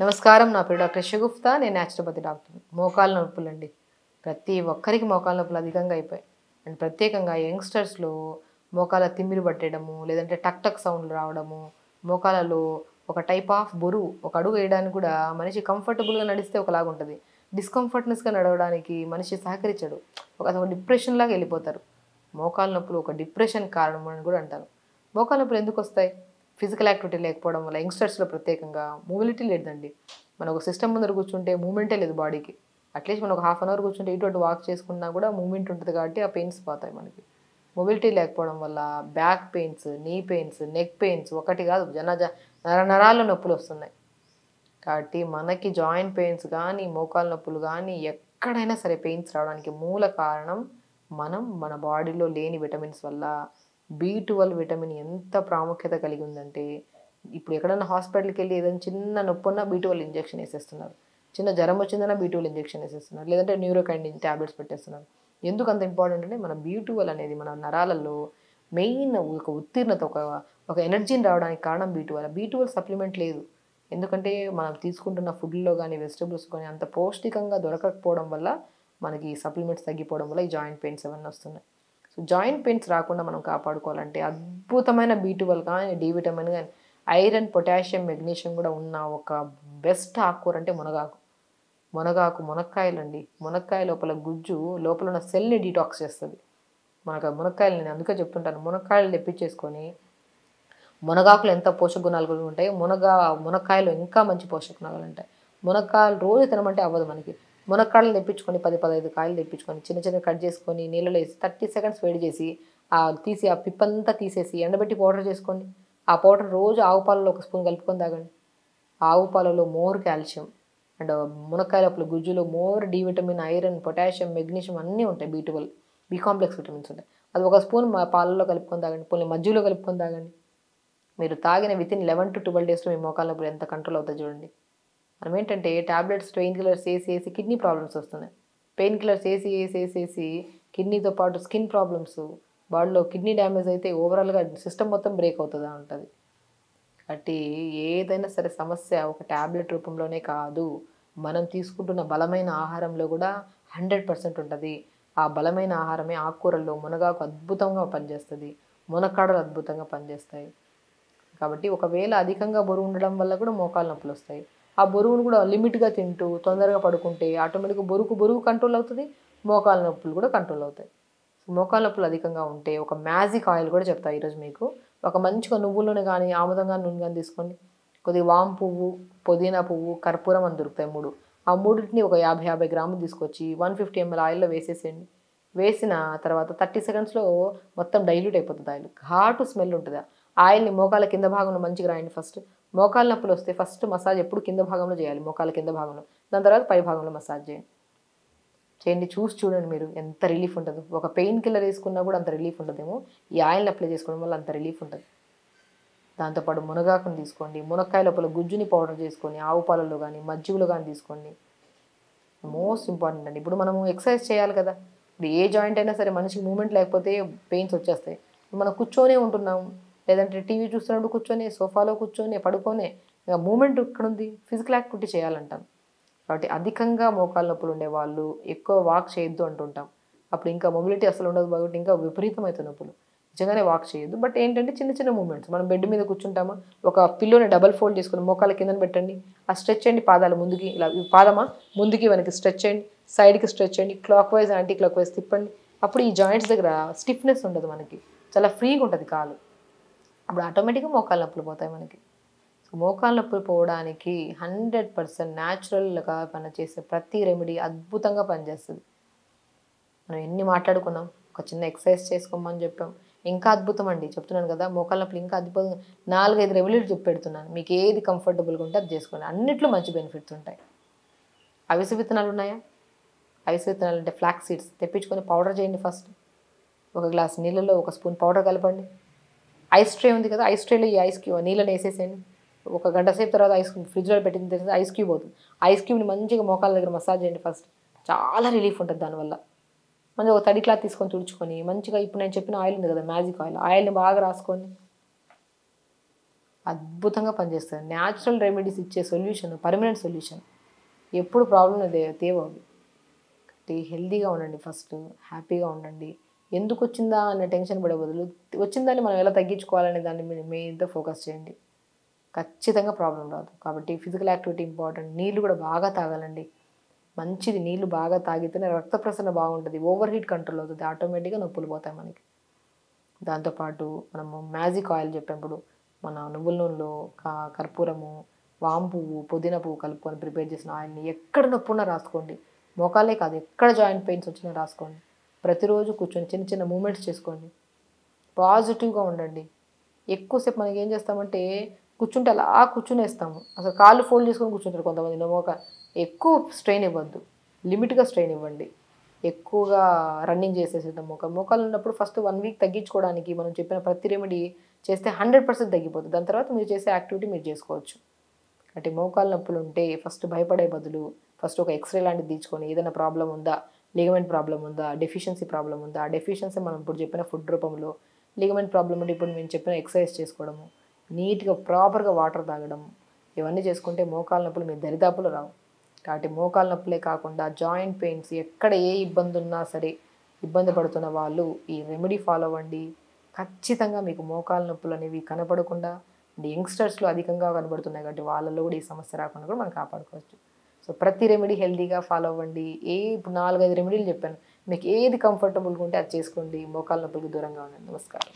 నమస్కారం. నా పేరు డాక్టర్ షగుఫ్తా. నేను న్యాచురోపతి డాక్టర్. మోకాళ్ళ నొప్పులండి. ప్రతి ఒక్కరికి మోకాళ్ళ నొప్పులు అధికంగా అయిపోయాయి. అండ్ ప్రత్యేకంగా యంగ్‌స్టర్స్‌లో మోకాళ్ళ తిమ్మిరి పట్టేయడము, లేదంటే టక్ టక్ సౌండ్‌లు రావడము, మోకాళ్ళలో ఒక టైప్ ఆఫ్ బరువు, ఒక అడుగు వేయడానికి కూడా మనిషి కంఫర్టబుల్‌గా నడిస్తే ఒకలాగుంటది. డిస్కంఫర్ట్‌నెస్‌గా నడవడానికి మనిషి సహకరించడు. ఒక డిప్రెషన్‌లాగా ఎళ్ళిపోతారు. మోకాళ్ళ నొప్పులు ఒక డిప్రెషన్ కారణం అని కూడా అంటారు. మోకాళ్ళ నొప్పులు ఎందుకొస్తాయి? ఫిజికల్ యాక్టివిటీ లేకపోవడం వల్ల యంగ్‌స్టర్స్‌లో ప్రత్యేకంగా మొబిలిటీ లేదండి. మనం ఒక సిస్టమ్ ముందర కూర్చుంటే మూవ్‌మెంటే లేదు బాడీకి. అట్‌లీస్ట్ మనం ఒక హాఫ్ అన్ అవర్ కూర్చుంటే ఇటు అటు వాక్ చేసుకున్నా కూడా మూవ్‌మెంట్ ఉంటది కాబట్టి ఆ పెయిన్స్ పోతాయి మనకి. మొబిలిటీ లేకపోవడం వల్ల బ్యాక్ పెయిన్స్, నీ పెయిన్స్, నెక్ పెయిన్స్ ఒకటి కాదు నరాల్లో నొప్పులొస్తున్నాయి. కాబట్టి మనకి జాయింట్ పెయిన్స్ గానీ, మోకాళ్ళ నొప్పులు గానీ, ఎక్కడైనా సరే పెయిన్స్ రావడానికి మూల కారణం మన బాడీలో లేని విటమిన్స్ వల్ల. బి12 విటమిన్ ఎంత ప్రాముఖ్యత కలిగి ఉందంటే, ఇప్పుడు ఎక్కడన్నా హాస్పిటల్‌కెళ్ళి ఏదైనా చిన్న నొప్పున్నా బి12 ఇంజెక్షన్ ఏసేస్తున్నారు. చిన్న జ్వరం వచ్చిందన్నా బి12 ఇంజెక్షన్ ఏసేస్తున్నారు. లేదంటే న్యూరోకైడిన్ టాబ్లెట్స్ పెట్టేస్తున్నారు. ఎందుకు అంత ఇంపార్టెంట్ అంటే, మన బి12 అనేది మన నరాలలో మెయిన్ ఒక ఉత్తీర్ణత, ఒక ఎనర్జీని రావడానికి కారణం బి12. బి12 సప్లిమెంట్ లేదు. ఎందుకంటే మనం తీసుకుంటున్న ఫుడ్‌లో గాని, వెజిటబుల్స్ గాని అంత పౌష్టికంగా దొరకకపోవడం వల్ల మనకి సప్లిమెంట్స్ తగ్గిపోవడం వల్ల ఈ జాయింట్ పెయిన్స్ అవన్నీ వస్తున్నాయి. సో, జాయింట్ పెయిన్స్ రాకుండా మనం కాపాడుకోవాలంటే అద్భుతమైన బి12 కానీ, డి విటమిన్ గాని, ఐరన్, పొటాషియం, మెగ్నీషియం కూడా ఉన్న ఒక బెస్ట్ ఆకుకూర అంటే మునగాకు. మునక్కాయలండి. మునక్కాయ లోపల గుజ్జు లోపల ఉన్న సెల్‌ని డీటాక్స్ చేస్తది. మనకు ఆ మునక్కాయలు నేను అందుకే చెప్తుంటాను. మునక్కాయలు తెప్పించేసుకొని మునగాకులో ఎంత పోషక గుణాలు కూడా ఉంటాయి. మునక్కాయలో ఇంకా మంచి పోషక గుణాలు ఉంటాయి. మునక్కాయలు రోజు తినమంటే అవ్వదు మనకి. మునక్కాడలు తెప్పించుకొని 10, 15 కాయలు తెప్పించుకొని చిన్న చిన్నగా కట్ చేసుకొని నీళ్ళలో ఏసి 30 సెకండ్స్ వేడి చేసి తీసి ఆ పిప్పంతా తీసేసి ఎండబెట్టి పౌడర్ చేసుకోండి. ఆ పౌడర్ రోజు ఆవు పాలలో ఒక స్పూన్ కలుపుకొని తాగండి. ఆవు పాలలో మోర్ కాల్షియం అండ్ మునక్కాయ లోపల గుజ్జులో more D vitamin, iron, potassium, magnesium అన్నీ ఉంటాయి. బి12, బి కాంప్లెక్స్ విటమిన్స్ ఉంటాయి. అది ఒక స్పూన్ పాలల్లో కలుపుకొని తాగండి. పోనీ మజ్జిగలో కలుపుకొని తాగండి. మీరు తాగిన వితిన్ 11-12 డేస్‌లో మీ మోకాళ్ళ నొప్పులు ఎంత కంట్రోల్ అవుతాయో చూడండి. మనం ఏంటంటే టాబ్లెట్స్, పెయిన్ కిల్లర్స్ ఏసి కిడ్నీ ప్రాబ్లమ్స్ వస్తున్నాయి. పెయిన్ కిల్లర్స్ ఏసి కిడ్నీతో పాటు స్కిన్ ప్రాబ్లమ్స్, బాడీలో కిడ్నీ డ్యామేజ్ అయితే ఓవరాల్‌గా సిస్టమ్ మొత్తం బ్రేక్ అవుతదా ఉంటది. కాబట్టి ఏదైనా సరే సమస్య ఒక టాబ్లెట్ రూపంలోనే కాదు. మనం తీసుకుంటున్న బలమైన ఆహారంలో కూడా 100% ఉంటది. ఆ బలమైన ఆహారమే ఆకుకూరల్లో మునగాకు అద్భుతంగా పనిచేస్తది. మునక్కాడలు అద్భుతంగా పనిచేస్తాయి. కాబట్టి ఒకవేళ అధికంగా బరువు ఉండడం వల్ల కూడా మోకాళ్ళ నొప్పులొస్తాయి. ఆ బరువును కూడా లిమిట్‌గా తింటూ తొందరగా పడుకుంటే ఆటోమేటిక్‌గా బరువు కంట్రోల్ అవుతది. మోకాళ్ళ నొప్పులు కూడా కంట్రోల్ అవుతాయి. మోకాళ్ళ నొప్పులు అధికంగా ఉంటే ఒక మ్యాజిక్ ఆయిల్ కూడా చెప్తా ఈరోజు మీకు. ఒక మంచిగా నువ్వుల నూనె గానీ, ఆముదం గాని నూనె గాని తీసుకోండి. కొద్దిగా వాము పువ్వు, పుదీనా పువ్వు, కర్పూరం అని దొరుకుతాయి 3. ఆ మూడిటిని ఒక 50 గ్రాములు తీసుకొచ్చి 150 ఎంఎల్ ఆయిల్‌లో వేసేసేయండి. వేసిన తర్వాత 30 సెకండ్స్‌లో మొత్తం డైల్యూట్ అయిపోతది ఆయిల్. ఘాటు స్మెల్ ఉంటది. ఆయిల్‌ని మోకాళ్ళ కింద భాగంలో మంచిగా రాయండి ఫస్ట్. మోకాళ్ళ నొప్పులొస్తే ఫస్ట్ మసాజ్ ఎప్పుడు కింద భాగంలో చేయాలి. మోకాళ్ళ కింద భాగంలో. దాని తర్వాత పై భాగంలో మసాజ్ చేయండి. చూసి చూడండి మీరు ఎంత రిలీఫ్ ఉంటదో. ఒక పెయిన్ కిల్లర్ ఏసుకున్నా కూడా అంత రిలీఫ్ ఉండదేమో. ఈ ఆయిల్‌ని అప్లై చేసుకోవడం వల్ల అంత రిలీఫ్ ఉంటది. దాంతో పాటు మునగాకుని తీసుకోండి. మునక్కాయ లోపల గుజ్జుని పౌడర్ చేసుకొని ఆవు పాలల్లో గానీ, మజ్జిగలో గానీ తీసుకోండి. మోస్ట్ ఇంపార్టెంట్ అండి. ఇప్పుడు మనము ఎక్సర్సైజ్ చేయాలి కదా! ఇప్పుడు ఏ జాయింట్ అయినా సరే మనిషికి మూవ్‌మెంట్ లేకపోతే పెయిన్స్ వచ్చేస్తాయి. మనం కూర్చొనే ఉంటున్నాం. లేదంటే టీవీ చూస్తున్నప్పుడు కూర్చొని, సోఫాలో కూర్చొని, పడుకొనే ఇక మూవ్‌మెంట్ ఎక్కడుంది? ఫిజికల్ యాక్టివిటీ చేయాలంటాం. కాబట్టి అధికంగా మోకాళ్ళ నొప్పులు ఉండేవాళ్ళు ఎక్కువ వాక్ చేయొద్దు అంటుంటాం. అప్పుడు ఇంకా మొబిలిటీ అసలు ఉండదు కాబట్టి ఇంకా విపరీతమైతే నొప్పులు. నిజంగానే వాక్ చేయొద్దు. బట్ ఏంటంటే చిన్న చిన్న మూవ్‌మెంట్స్. మనం బెడ్ మీద కూర్చుంటామా, ఒక పిల్లోని డబుల్ ఫోల్డ్ చేసుకొని మోకాళ్ళ కిందన పెట్టండి. ఆ స్ట్రెచ్ చేయండి పాదాలు ముందుకి ఇలా పాదమా ముందుకి వెనక్కి స్ట్రెచ్ చేయండి. సైడ్‌కి స్ట్రెచ్ చేయండి. Clockwise, anti clockwise తిప్పండి. అప్పుడు ఈ జాయింట్స్ దగ్గర స్టిఫ్‌నెస్ ఉండదు మనకి. చాలా ఫ్రీగా ఉంటది కాలు. అప్పుడు ఆటోమేటిక్‌గా మోకాళ్ళ నొప్పులు పోతాయి మనకి. మోకాళ్ళ నొప్పులు పోవడానికి 100% న్యాచురల్‌గా పనిచేసే ప్రతి రెమెడీ అద్భుతంగా పనిచేస్తది. మనం ఎన్ని మాట్లాడుకున్నాం. ఒక చిన్న ఎక్సర్సైజ్ చేసుకోమని చెప్పాం. ఇంకా అద్భుతం అండి. చెప్తున్నాను కదా! మోకాళ్ళ నొప్పులు ఇంకా అద్భుతంగా 4, 5 రెమెడీలు చెప్పి పెడుతున్నాను. మీకు ఏది కంఫర్టబుల్‌గా ఉంటే అది చేసుకోండి. అన్నిట్లో మంచి బెనిఫిట్స్ ఉంటాయి. అవిసె విత్తనాలు ఉన్నాయా? అవిసె విత్తనాలు అంటే ఫ్లాక్స్ సీడ్స్ తెప్పించుకొని పౌడర్ చేయండి ఫస్ట్. ఒక గ్లాస్ నీళ్ళలో ఒక స్పూన్ పౌడర్ కలపండి. ఐస్ ట్రే ఉంది కదా! ఐస్ ట్రేలో ఈ ఐస్ క్యూబ్ నీళ్ళని ఏసేసేయండి. ఒక గంట సేపు తర్వాత ఐస్ ఫ్రిడ్జ్‌లో పెట్టిన తర్వాత ఐస్ క్యూబ్ అవుతుంది. ఐస్ క్యూబ్‌ని మంచిగా మోకాళ్ళ దగ్గర మసాజ్ చేయండి ఫస్ట్. చాలా రిలీఫ్ ఉంటది దానివల్ల. మంచిగా ఒక తడి క్లాత్ తీసుకొని తుడుచుకొని మంచిగా ఇప్పుడు నేను చెప్పిన ఆయిల్ ఉంది కదా! Magic oil. ఆయిల్‌ని బాగా రాసుకోండి. అద్భుతంగా పనిచేస్తుంది. న్యాచురల్ రెమెడీస్ ఇచ్చే సొల్యూషన్ పర్మనెంట్ సొల్యూషన్. ఎప్పుడు ప్రాబ్లం తేవవి. హెల్తీగా ఉండండి ఫస్ట్, హ్యాపీగా ఉండండి. ఎందుకు వచ్చిందా అనే టెన్షన్ పడే బదులు వచ్చిందాన్ని మనం ఎలా తగ్గించుకోవాలనే దాన్ని మీతో ఫోకస్ చేయండి. ఖచ్చితంగా ప్రాబ్లం రాదు. కాబట్టి ఫిజికల్ యాక్టివిటీ ఇంపార్టెంట్. నీళ్ళు కూడా బాగా తాగాలండి. మంచిది, నీళ్ళు బాగా తాగితేనే రక్త ప్రసరణ బాగుంటుంది. ఓవర్ హీట్ కంట్రోల్ అవుతుంది. ఆటోమేటిక్గా నొప్పులు పోతాయి మనకి. దాంతోపాటు మనము మ్యాజిక్ ఆయిల్ చెప్పినప్పుడు మన నువ్వుల నూనెలో కర్పూరము, వాము పువ్వు, పుదీనా పువ్వు కలుపుకొని ప్రిపేర్ చేసిన ఆయిల్ని ఎక్కడ నొప్పి ఉన్నా రాసుకోండి. మోకాలే కాదు, ఎక్కడ జాయింట్ పెయిన్స్ వచ్చినా రాసుకోండి. ప్రతిరోజు కూర్చొని చిన్న చిన్న మూమెంట్స్ చేసుకోండి. పాజిటివ్గా ఉండండి. ఎక్కువసేపు మనకి ఏం చేస్తామంటే కూర్చుంటే అలా కూర్చునేస్తాము. అసలు కాళ్ళు ఫోల్డ్ చేసుకొని కూర్చుంటారు కొంతమంది. ఎక్కువ స్ట్రెయిన్ ఇవ్వద్దు, లిమిట్గా స్ట్రెయిన్ ఇవ్వండి. ఎక్కువగా రన్నింగ్ చేసేసేద్దాం. మోకాలు ఉన్నప్పుడు ఫస్ట్ 1 వీక్ తగ్గించుకోవడానికి మనం చెప్పిన ప్రతి రెమెడీ చేస్తే 100% తగ్గిపోతుంది. దాని తర్వాత మీరు చేసే యాక్టివిటీ మీరు చేసుకోవచ్చు. అంటే మోకాలు నొప్పులు ఉంటే ఫస్ట్ భయపడే బదులు ఫస్ట్ ఒక ఎక్స్రే లాంటిది తీర్చుకొని ఏదైనా ప్రాబ్లం ఉందా, లిగమెంట్ ప్రాబ్లం ఉందా, డెఫిషియన్సీ ప్రాబ్లం ఉందా, ఆ డెఫిషియన్సీ మనం ఇప్పుడు చెప్పిన ఫుడ్ రూపంలో, లిగమెంట్ ప్రాబ్లం ఉంటే ఇప్పుడు మేము చెప్పిన ఎక్సర్సైజ్ చేసుకోవడము, నీట్గా ప్రాపర్గా వాటర్ తాగడం, ఇవన్నీ చేసుకుంటే మోకాలు నొప్పులు మీ దరిదాపులు రావు. కాబట్టి మోకాలు నొప్పులే కాకుండా జాయింట్ పెయిన్స్ ఎక్కడ ఏ ఇబ్బంది ఉన్నా సరే, ఇబ్బంది పడుతున్న వాళ్ళు ఈ రెమెడీ ఫాలో అవ్వండి. ఖచ్చితంగా మీకు మోకాలు నొప్పులు అనేవి కనపడకుండా, యంగ్స్టర్స్లో అధికంగా కనబడుతున్నాయి కాబట్టి వాళ్ళలో కూడా ఈ సమస్య రాకుండా కూడా మనం కాపాడుకోవచ్చు. సో ప్రతి రెమెడీ హెల్తీగా ఫాలో అవ్వండి. ఇప్పుడు 4-5 రెమెడీలు చెప్పాను. మీకు ఏది కంఫర్టబుల్గా ఉంటే అది చేసుకోండి. మోకాలు నొప్పులకు దూరంగా ఉండండి. నమస్కారం.